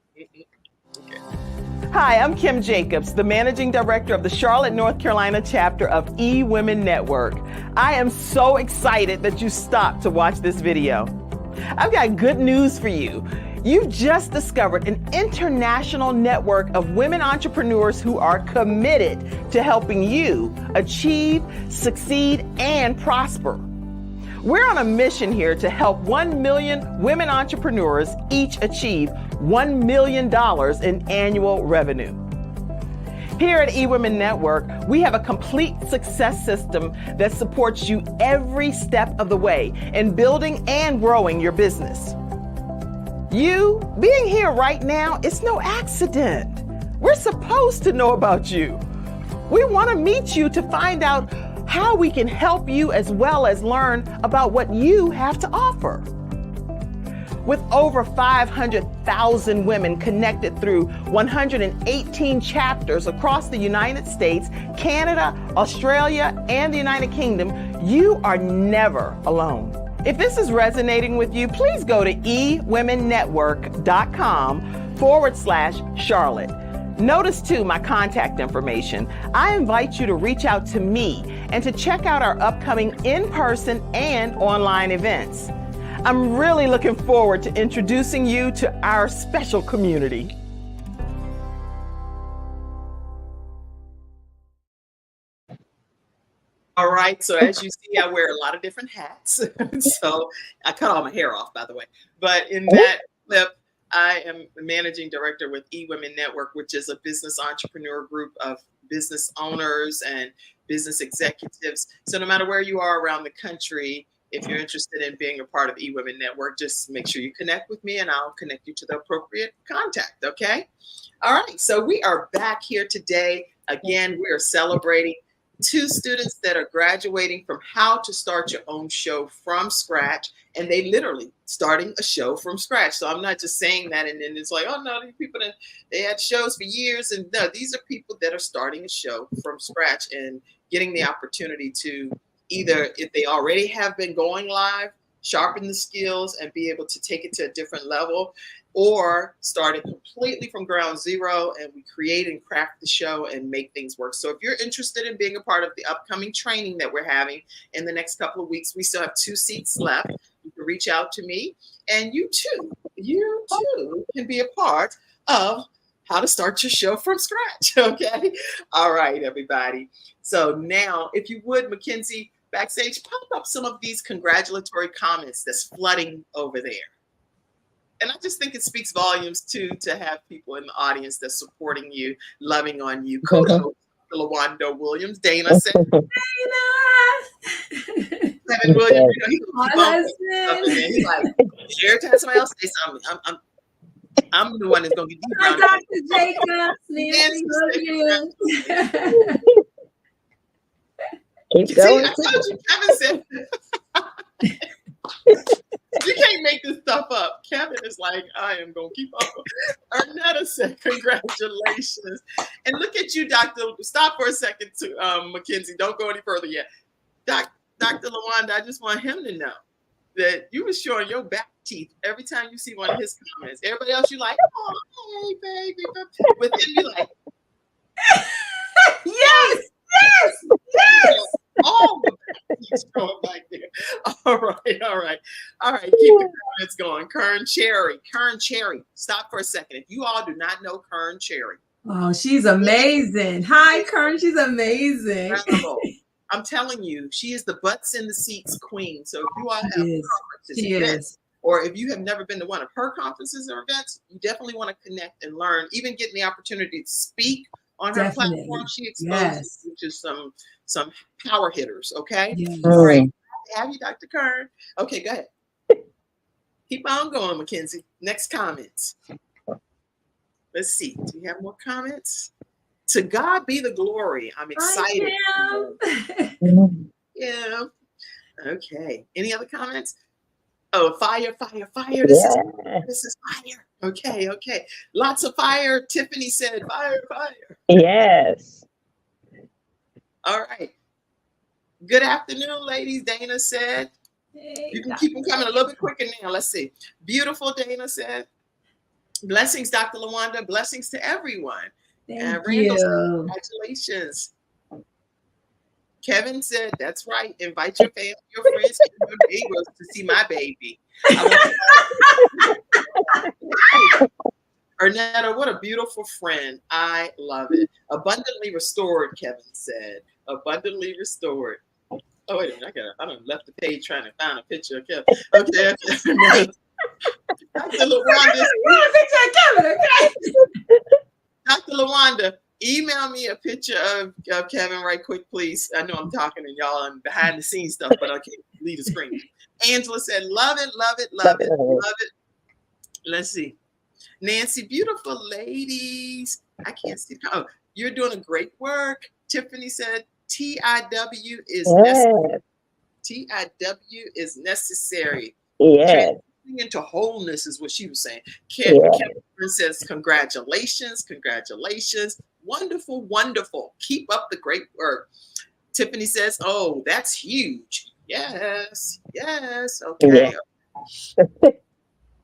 Hi, I'm Kim Jacobs, the Managing Director of the Charlotte, North Carolina chapter of eWomen Network. I am so excited that you stopped to watch this video. I've got good news for you. You've just discovered an international network of women entrepreneurs who are committed to helping you achieve, succeed, and prosper. We're on a mission here to help 1 million women entrepreneurs each achieve $1 million in annual revenue. Here at eWomen Network, we have a complete success system that supports you every step of the way in building and growing your business. You being here right now is no accident. We're supposed to know about you. We want to meet you to find out how we can help you as well as learn about what you have to offer. With over 500,000 women connected through 118 chapters across the United States, Canada, Australia, and the United Kingdom, you are never alone. If this is resonating with you, please go to ewomennetwork.com/Charlotte. Notice too my contact information. I invite you to reach out to me and to check out our upcoming in-person and online events. I'm really looking forward to introducing you to our special community. All right. So as you see, I wear a lot of different hats. So I cut all my hair off, by the way. But in that clip, I am the managing director with eWomen Network, which is a business entrepreneur group of business owners and business executives. So no matter where you are around the country, if you're interested in being a part of eWomen Network, just make sure you connect with me and I'll connect you to the appropriate contact. Okay. All right. So we are back here today. Again, we are celebrating 2 students that are graduating from How to Start Your Own Show from Scratch, and they literally starting a show from scratch. So I'm not just saying that and then it's like, oh no, these people they had shows for years, and no, these are people that are starting a show from scratch and getting the opportunity to either, if they already have been going live, sharpen the skills and be able to take it to a different level. or start it completely from ground zero and we create and craft the show and make things work. So if you're interested in being a part of the upcoming training that we're having in the next couple of weeks, we still have 2 seats left. You can reach out to me, and you too can be a part of how to start your show from scratch. Okay. All right, everybody. So now, if you would, Mackenzie, backstage, pop up some of these congratulatory comments that's flooding over there. And I just think it speaks volumes too to have people in the audience that's supporting you, loving on you. Kudos to LaWanda Williams. Dana said, Dana. Kevin Williams, you know, he's like, every time somebody else say something, I'm the one that's gonna get you. Hi, Dr. Jacobs, Nancy Williams. Keep going. See, I told you, Kevin said. You can't make this stuff up. Kevin is like, I am going to keep up. Arnetta said, congratulations. And look at you, Dr. Stop for a second, to Mackenzie. Don't go any further yet. Dr. LaWanda, I just want him to know that you were showing your back teeth every time you see one of his comments. Everybody else, you like, oh, hey, baby. With him, you like, yes. Oh, he's going back there. All right. Keep the comments going. Kern Cherry. Stop for a second. If you all do not know Kern Cherry. Oh, she's amazing. Hi, Kern. She's amazing. Incredible. I'm telling you, she is the butts in the seats queen. So if you all have conferences, events, or if you have never been to one of her conferences or events, you definitely want to connect and learn, even getting the opportunity to speak on her platform. She exposes you to some power hitters. Okay. Yes. All right. Have you, Dr. Kern? Okay, go ahead. Keep on going, Mackenzie. Next comments. Let's see. Do we have more comments? To God be the glory. I'm excited. Yeah. Okay. Any other comments? Oh, fire. This is fire. Okay. Lots of fire. Tiffany said fire. Yes. All right. Good afternoon, ladies. Dana said. Hey, you can keep them coming a little bit quicker now. Let's see. Beautiful, Dana said. Blessings, Dr. LaWanda. Blessings to everyone. Thank Randall you. Said, congratulations. Kevin said, that's right. Invite your family, your friends, and your neighbors to see my baby. Arnetta, what a beautiful friend. I love it. Abundantly restored, Kevin said. Abundantly restored. Oh, wait a minute. I done left the page trying to find a picture of Kevin. Okay. Dr. LaWanda. Dr. LaWanda, email me a picture of Kevin right quick, please. I know I'm talking and y'all and behind the scenes stuff, but I can't leave the screen. Angela said, love it. Let's see. Nancy, beautiful ladies. I can't see. Oh, you're doing a great work. Tiffany said, TIW is necessary. TIW is necessary. Yes. Into wholeness is what she was saying. Kevin says, congratulations. Wonderful. Keep up the great work. Tiffany says, oh, that's huge. Yes. Okay. Yeah.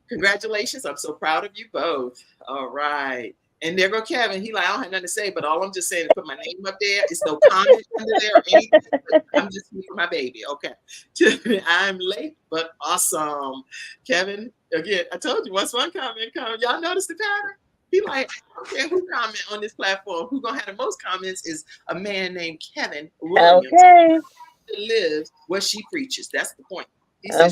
Congratulations. I'm so proud of you both. All right. And there go Kevin. He like, I don't have nothing to say, but all I'm just saying is put my name up there. It's no comment under there or anything. I'm just here for my baby. Okay. I'm late, but awesome. Kevin, again, I told you once one comment comes, y'all notice the pattern? He like, okay, who comment on this platform? Who gonna have the most comments is a man named Kevin Williams. Okay. Who lives where she preaches. That's the point. He said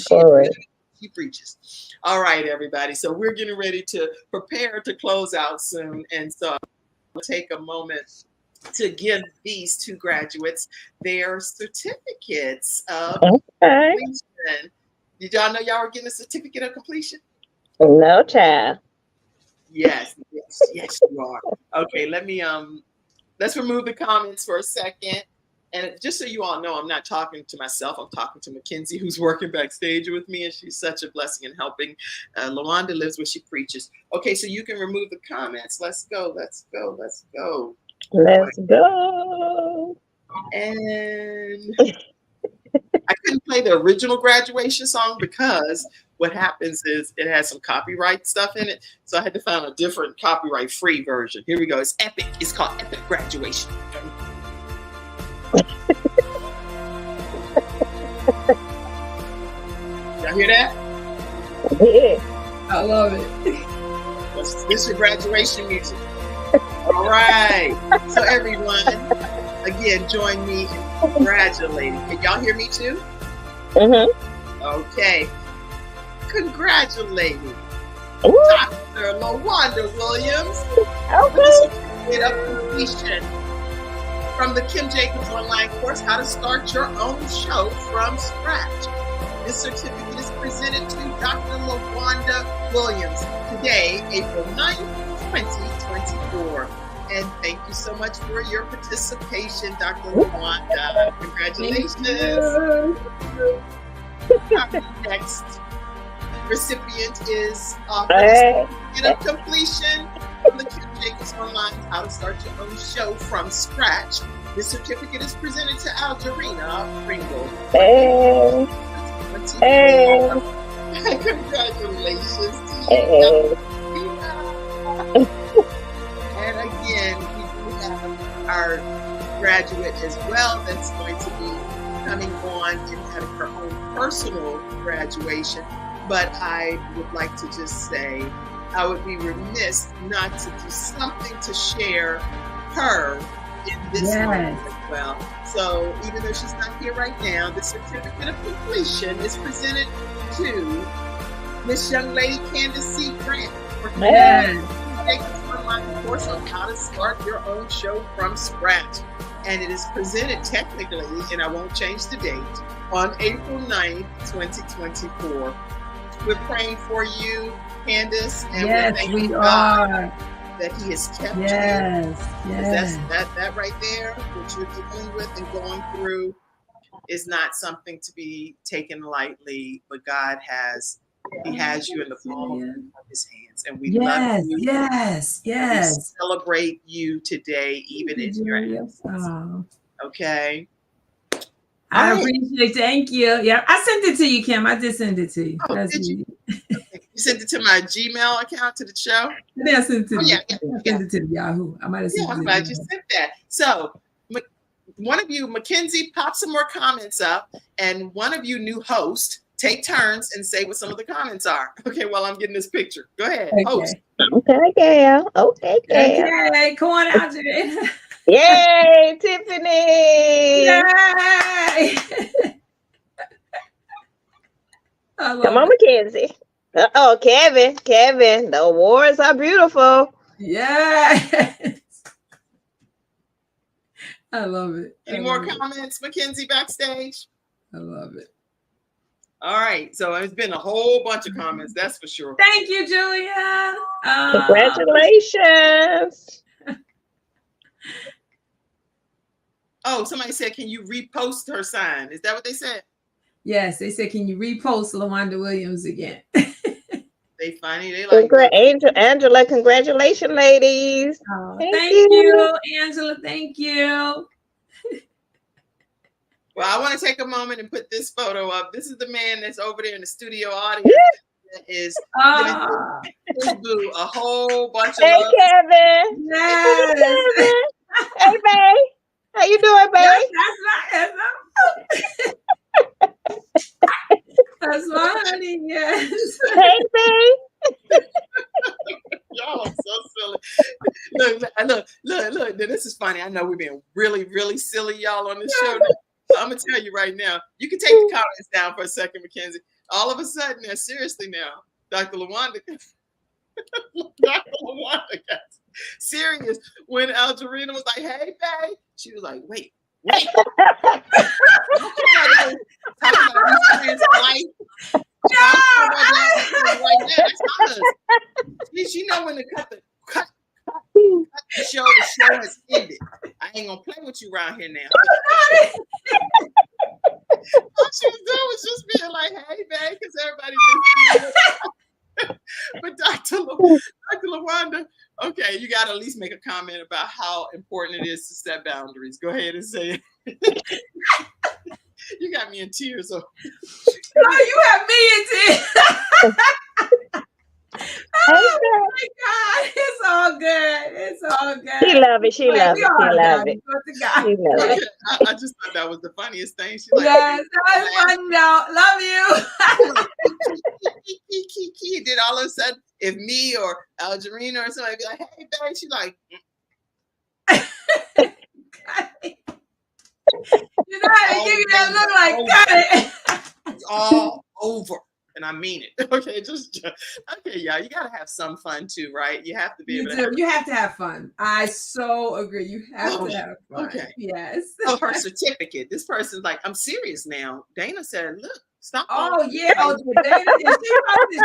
she preaches. All right, everybody. So we're getting ready to prepare to close out soon. And so I'll take a moment to give these 2 graduates their certificates of completion. Did y'all know y'all were getting a certificate of completion? No, child. Yes, you are. Okay, let's remove the comments for a second. And just so you all know, I'm not talking to myself. I'm talking to Mackenzie, who's working backstage with me, and she's such a blessing in helping. LaWanda lives where she preaches. Okay, so you can remove the comments. Let's go. And I couldn't play the original graduation song because what happens is it has some copyright stuff in it. So I had to find a different copyright free version. Here we go. It's epic. It's called Epic Graduation. Y'all hear that? Yeah. I love it. This is your graduation music. All right. So everyone, again, join me in congratulating. Can y'all hear me too? Mm-hmm. Okay. Congratulating Ooh. Dr. LaWanda Williams. Okay. With a completion from the Kim Jacobs online course, How to Start Your Own Show from Scratch. This certificate is presented to Dr. LaWanda Williams today, April 9th, 2024. And thank you so much for your participation, Dr. LaWanda. Congratulations. Our next recipient is certificate of completion from the Kim Jacobs online, How to Start Your Own Show from Scratch. This certificate is presented to Algerina Pringle. Congratulations to you. And again, we do have our graduate as well that's going to be coming on and having her own personal graduation. But I would like to just say, I would be remiss not to do something to share her in this moment as well. So even though she's not here right now, the certificate of completion is presented to Miss Young Lady Candace C. Grant for taking an online course on how to start your own show from scratch. And it is presented technically, and I won't change the date, on April 9th, 2024. We're praying for you, Candace, and we're thanking God that He has kept you. Yes. That right there, what you're dealing with and going through, is not something to be taken lightly. But God has you in the palm of His hands, and we love you. Yes. We celebrate you today, even in your absence. Okay. I appreciate it. Thank you. Yeah, I sent it to you, Kim. I did send it to you. Oh, did you? Okay. You sent it to my Gmail account, to the show? Yeah, I sent it to you. I sent it to the Yahoo. I might have sent it. I'm glad you sent that. So, one of you, Mackenzie, pop some more comments up, and one of you new hosts, take turns and say what some of the comments are. Okay, while I'm getting this picture. Go ahead, host. Okay, Gail. Okay, Gail. Okay, come on out, Jay. Yay, Tiffany! Yay! Come on, Mackenzie. Kevin, the awards are beautiful. Yes. I love it. Any more comments, Mackenzie, backstage? I love it. All right, so it's been a whole bunch of comments, that's for sure. Thank you, Julia. Congratulations. Oh, somebody said, can you repost her sign? Is that what they said? Yes, they said, can you repost LaWanda Williams again? They funny. They like Angela, congratulations, ladies. Thank you, Angela. Thank you. Well, I want to take a moment and put this photo up. This is the man that's over there in the studio audience. That is his boo a whole bunch of love. Kevin. Yes. Hey, babe. How you doing, babe? That's my honey, yes. Hey, babe. Y'all are so silly. Look. This is funny. I know we've been really, really silly, y'all, on this show. So I'm going to tell you right now, you can take the comments down for a second, Mackenzie. All of a sudden, now, seriously now, Dr. LaWanda got serious when Algerina was like, hey, babe. She was like, wait. Talking about these friends' life. Right now, that's us. She know when to cut the show has ended. I ain't gonna play with you around here now. All she was doing was just being like, hey, babe, because everybody just but Dr. LaWanda, okay, you gotta at least make a comment about how important it is to set boundaries. Go ahead and say it. You got me in tears. Oh, you have me in tears. Oh my God. It's all good. It's all good. She love it. She love We it. all She love got it. it. Go to God. She love Okay, it. I just thought that was the funniest thing. She's like, Yes, that was fun. No, love you. Did all of a sudden, if me or Algerina or somebody be like, hey, babe, she's like, You know how to give you that look like, got it. all over. And I mean it. Okay, okay, y'all. You gotta have some fun too, right? You have to be able to have You have to have fun. I so agree. You have to have fun. Okay. Yes. Oh, her certificate. This person's like, I'm serious now. Dana said, look, stop. Oh, yeah. Oh, Dana,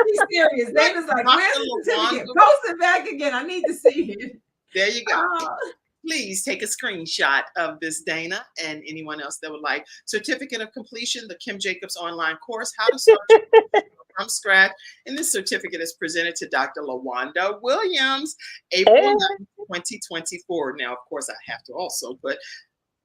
she's serious. Dana's like, where's the certificate? Post it back again. I need to see it. There you go. Oh. Please take a screenshot of this, Dana, and anyone else that would like. Certificate of completion, the Kim Jacobs online course, How to Start from Scratch. And this certificate is presented to Dr. LaWanda Williams, April 9th, 2024. Now, of course, I have to also put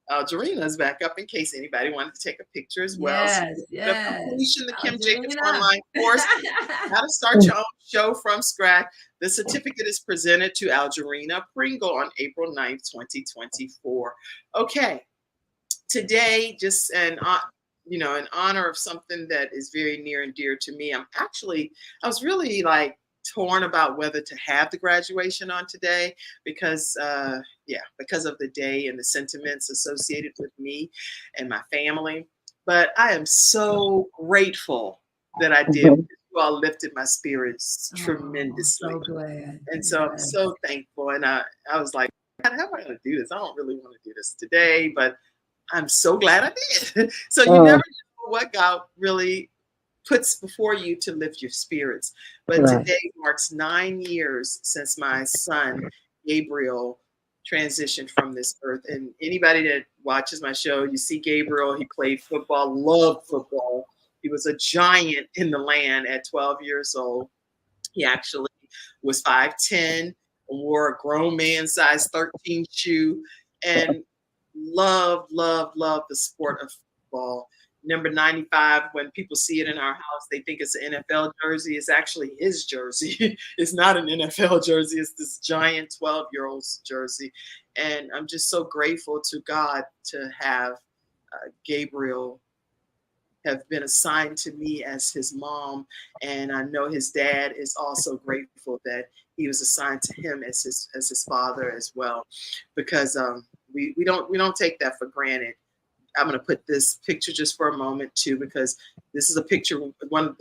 Algerina's back up in case anybody wanted to take a picture as well. Yes, The completion, the Kim Jacobs Algerina. online course, How to Start Your Own Show from Scratch. The certificate is presented to Algerina Pringle on April 9th, 2024. Okay, today, just in honor of something that is very near and dear to me, I was really like torn about whether to have the graduation on today because of the day and the sentiments associated with me and my family. But I am so grateful that I did. You all lifted my spirits tremendously. So glad. And so I'm so thankful. And I was like, how am I going to do this? I don't really want to do this today, but I'm so glad I did. So you never know what God really puts before you to lift your spirits. But today marks 9 years since my son, Gabriel, transitioned from this earth. And anybody that watches my show, you see Gabriel, he played football, loved football. He was a giant in the land at 12 years old. He actually was 5'10", wore a grown man size 13 shoe, and love the sport of football. Number 95, when people see it in our house, they think it's an NFL jersey. It's actually his jersey. It's not an NFL jersey. It's this giant 12-year-old's jersey. And I'm just so grateful to God to have Gabriel have been assigned to me as his mom. And I know his dad is also grateful that he was assigned to him as his father as well, because we don't take that for granted. I'm going to put this picture just for a moment too, because this is a picture, one of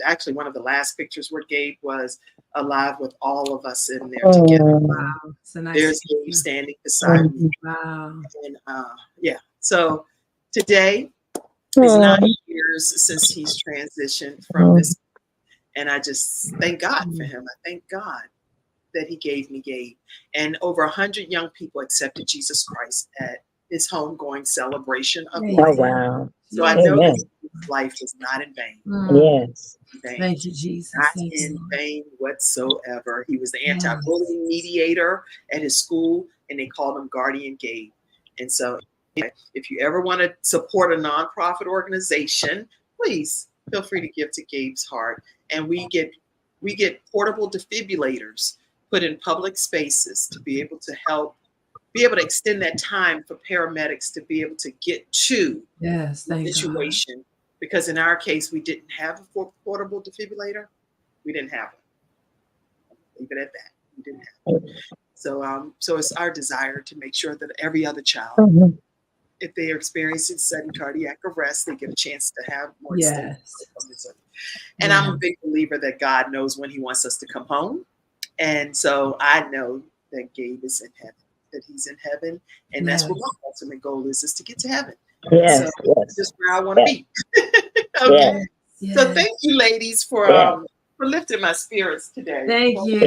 the last pictures where Gabe was alive with all of us in there together. Wow. So nice. There's Gabe standing beside me. Wow. And so today is 9 years since he's transitioned from this. And I just thank God for him. I thank God that he gave me Gabe. And over 100 young people accepted Jesus Christ at his homegoing celebration of life. Oh, wow. So I know that his life was not in vain. Yes. Thank you, Jesus. Not in vain whatsoever. He was the anti-bullying mediator at his school, and they called him Guardian Gabe. And so if you ever want to support a nonprofit organization, please feel free to give to Gabe's Heart. And we get portable defibrillators put in public spaces to be able to extend that time for paramedics to be able to get to the situation. Because in our case, we didn't have a portable defibrillator. We didn't have it. Leave it at that. We didn't have it. So it's our desire to make sure that every other child, if they are experiencing sudden cardiac arrest, they get a chance to have more. And I'm a big believer that God knows when he wants us to come home. And so I know that Gabe is in heaven, that he's in heaven. And that's what my ultimate goal is to get to heaven. So that's just where I want to be. Okay. So thank you, ladies, for lifting my spirits today. Thank you.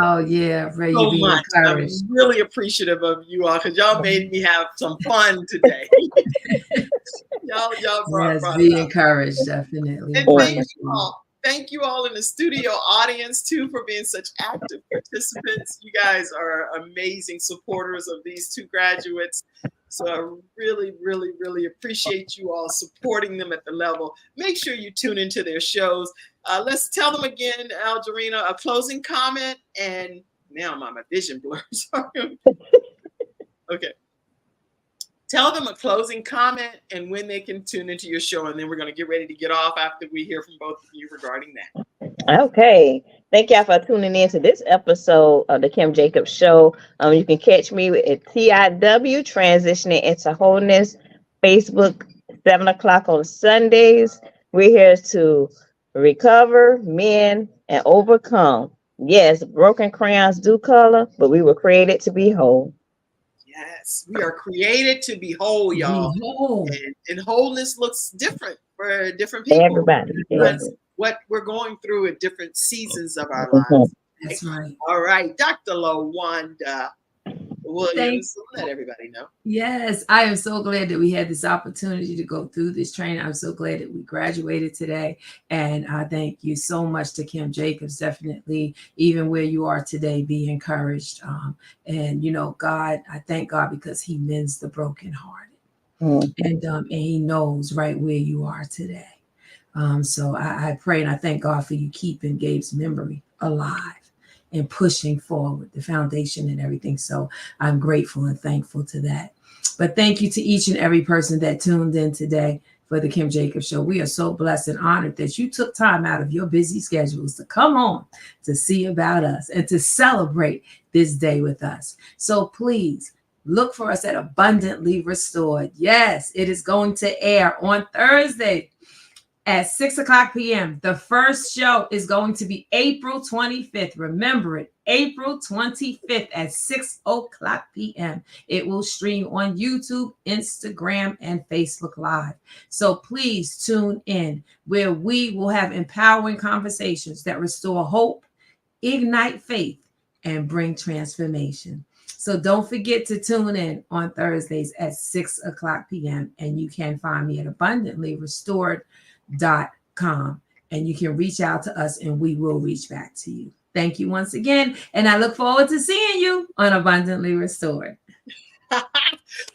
Oh, yeah. Ray, so much. I'm really appreciative of you all because y'all made me have some fun today. y'all brought be encouraged, definitely. And thank you all in the studio audience, too, for being such active participants. You guys are amazing supporters of these two graduates. So I really, really, really appreciate you all supporting them at the level. Make sure you tune into their shows. Let's tell them again, Algerina, a closing comment. And now my vision blurs. Okay. Tell them a closing comment and when they can tune into your show. And then we're going to get ready to get off after we hear from both of you regarding that. Okay. Thank y'all for tuning in to this episode of the Kim Jacobs Show. You can catch me at TIW, Transitioning into Wholeness, Facebook, 7 o'clock on Sundays. We're here to recover, mend, and overcome. Yes, broken crayons do color, but we were created to be whole. Yes, we are created to be whole, y'all. And wholeness looks different for different people. Everybody. Because what we're going through at different seasons of our lives. That's right. All right, Dr. LaWanda Williams, let everybody know. Yes, I am so glad that we had this opportunity to go through this training. I'm so glad that we graduated today. And I thank you so much to Kim Jacobs. Definitely, even where you are today, be encouraged. And, you know, God, I thank God because he mends the brokenhearted. And he knows right where you are today. So I pray and I thank God for you keeping Gabe's memory alive and pushing forward the foundation and everything. So I'm grateful and thankful to that. But thank you to each and every person that tuned in today for the Kim Jacobs Show. We are so blessed and honored that you took time out of your busy schedules to come on to see about us and to celebrate this day with us. So please look for us at Abundantly Restored. Yes, it is going to air on Thursday at 6 o'clock p.m. The first show is going to be April 25th. Remember it, April 25th at 6 o'clock p.m. It will stream on YouTube, Instagram, and Facebook Live. So please tune in where we will have empowering conversations that restore hope, ignite faith, and bring transformation. So don't forget to tune in on Thursdays at 6 o'clock p.m. And you can find me at abundantlyrestored.com, and you can reach out to us and we will reach back to you. Thank you once again, and I look forward to seeing you on Abundantly Restored.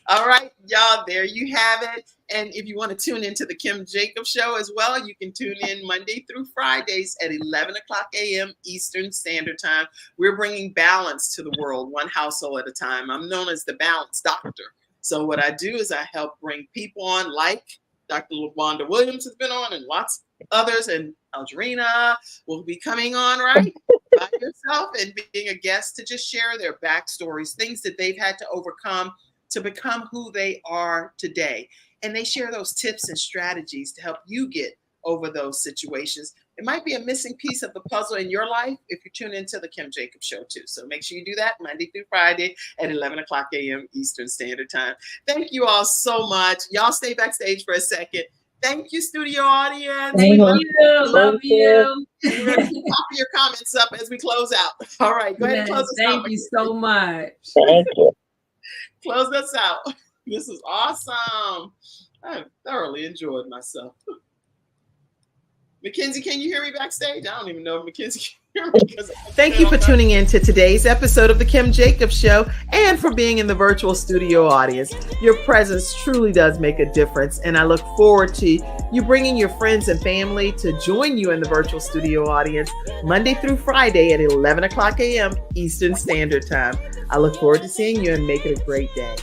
All right, y'all, there you have it. And if you want to tune into the Kim Jacobs Show as well, you can tune in Monday through Fridays at 11 o'clock a.m. Eastern Standard Time. We're bringing balance to the world, one household at a time. I'm known as the Balance Doctor. So what I do is I help bring people on like Dr. LaWanda Williams has been on, and lots of others, and Algerina will be coming on, right, by yourself and being a guest to just share their backstories, things that they've had to overcome to become who they are today. And they share those tips and strategies to help you get over those situations. It might be a missing piece of the puzzle in your life if you tune into the Kim Jacobs Show too. So make sure you do that Monday through Friday at 11 o'clock a.m. Eastern Standard Time. Thank you all so much. Y'all stay backstage for a second. Thank you, studio audience. Thank you. Love you. We're going to keep popping your comments up as we close out. All right, go ahead and close us out. Thank you so much. Thank you. Close us out. This is awesome. I thoroughly enjoyed myself. Mackenzie, can you hear me backstage? I don't even know if Mackenzie can hear me. Thank you for tuning in to today's episode of the Kim Jacobs Show and for being in the virtual studio audience. Your presence truly does make a difference, and I look forward to you bringing your friends and family to join you in the virtual studio audience Monday through Friday at 11 o'clock a.m. Eastern Standard Time. I look forward to seeing you and make it a great day.